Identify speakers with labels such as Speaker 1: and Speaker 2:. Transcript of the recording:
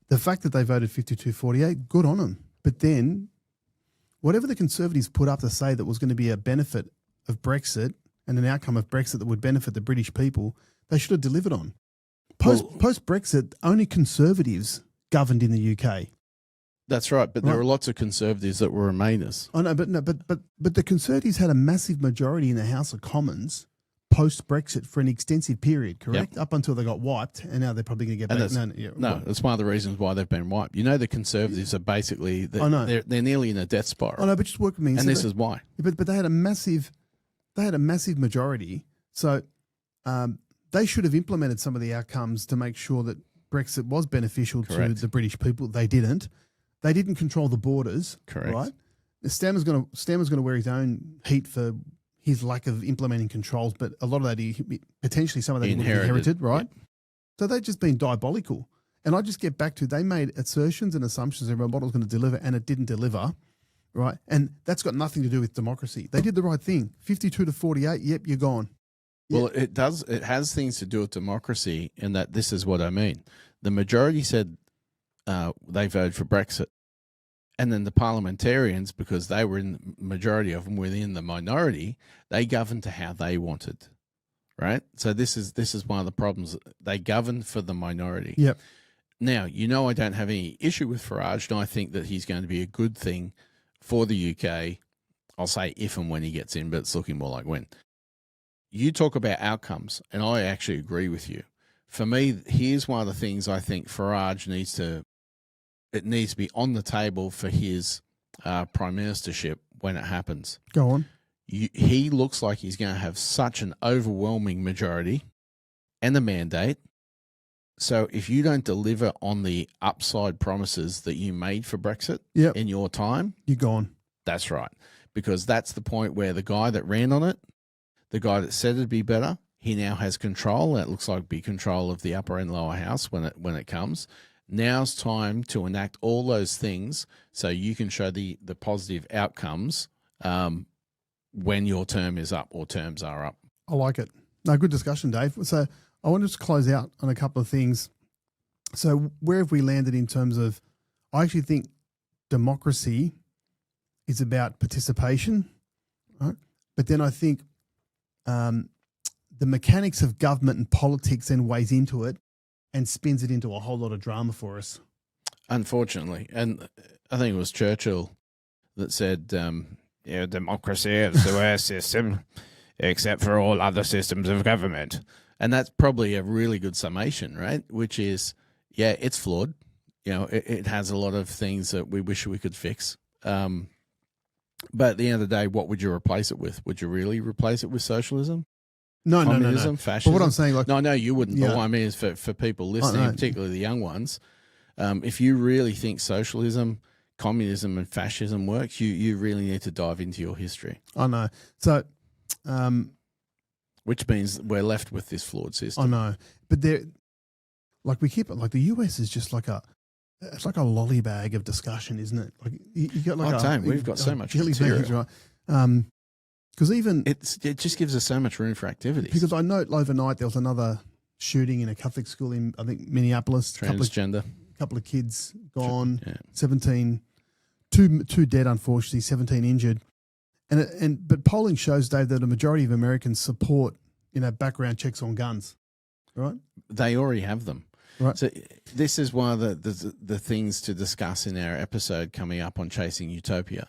Speaker 1: the fact that they voted 52-48, good on them. But then whatever the Conservatives put up to say that was going to be a benefit of Brexit and an outcome of Brexit that would benefit the British people, they should have delivered on. Post-Brexit, only Conservatives governed in the UK.
Speaker 2: That's right, but there were lots of Conservatives that were Remainers.
Speaker 1: I know, but the Conservatives had a massive majority in the House of Commons post-Brexit for an extensive period, correct? Yep. Up until they got wiped, and now they're probably going to get back.
Speaker 2: That's one of the reasons why they've been wiped. You know, the Conservatives are basically they're nearly in a death spiral.
Speaker 1: I know, but just work with me.
Speaker 2: And this is why.
Speaker 1: But they had a massive majority, so they should have implemented some of the outcomes to make sure that Brexit was beneficial to the British people. They didn't. They didn't control the borders.
Speaker 2: Correct.
Speaker 1: Right. Stammer's going to wear his own heat for his lack of implementing controls, but a lot of that potentially some of that he inherited, right? Yep. So they've just been diabolical. And I just get back to they made assertions and assumptions that a model was going to deliver, and it didn't deliver, right? And that's got nothing to do with democracy. They did the right thing. 52-48. Yep, you're gone. Yep.
Speaker 2: Well, it does. It has things to do with democracy in that this is what I mean. The majority said they voted for Brexit. And then the parliamentarians, because they were in the majority of them within the minority, they governed to how they wanted, right? So this is one of the problems. They govern for the minority.
Speaker 1: Yep.
Speaker 2: Now, I don't have any issue with Farage, and I think that he's going to be a good thing for the UK. I'll say if and when he gets in, but it's looking more like when. You talk about outcomes, and I actually agree with you. For me, here's one of the things I think Farage needs to be on the table for his prime ministership when it happens.
Speaker 1: Go on.
Speaker 2: He looks like he's going to have such an overwhelming majority and the mandate. So if you don't deliver on the upside promises that you made for Brexit in your time,
Speaker 1: you're gone.
Speaker 2: That's right. Because that's the point where the guy that ran on it, the guy that said it'd be better, he now has control. That looks like be control of the upper and lower house when it comes. Now's time to enact all those things so you can show the positive outcomes when your term is up or terms are up.
Speaker 1: I like it. No, good discussion, Dave. So I want to just close out on a couple of things. So where have we landed in terms of, I actually think democracy is about participation, right? But then I think the mechanics of government and politics then weighs into it and spins it into a whole lot of drama for us.
Speaker 2: Unfortunately. And I think it was Churchill that said, democracy is the worst system except for all other systems of government. And that's probably a really good summation, right? Which is, it's flawed. It has a lot of things that we wish we could fix. But at the end of the day, what would you replace it with? Would you really replace it with socialism?
Speaker 1: No.
Speaker 2: Fascism.
Speaker 1: But what I'm saying,
Speaker 2: no, you wouldn't. Yeah. But what I mean is for people listening, particularly the young ones, if you really think socialism, communism, and fascism works, you really need to dive into your history.
Speaker 1: I know. So,
Speaker 2: which means we're left with this flawed system.
Speaker 1: I know, but we keep it like the US is just like it's like a lolly bag of discussion, isn't it? Like you got like
Speaker 2: we've got so much material,
Speaker 1: right? Because even
Speaker 2: it just gives us so much room for activities.
Speaker 1: Because I note overnight there was another shooting in a Catholic school in, I think, Minneapolis.
Speaker 2: Transgender.
Speaker 1: Couple of kids gone. 17, two dead, unfortunately, 17 injured. But polling shows, Dave, that a majority of Americans support background checks on guns, right?
Speaker 2: They already have them.
Speaker 1: Right.
Speaker 2: So this is one of the things to discuss in our episode coming up on Chasing Utopia.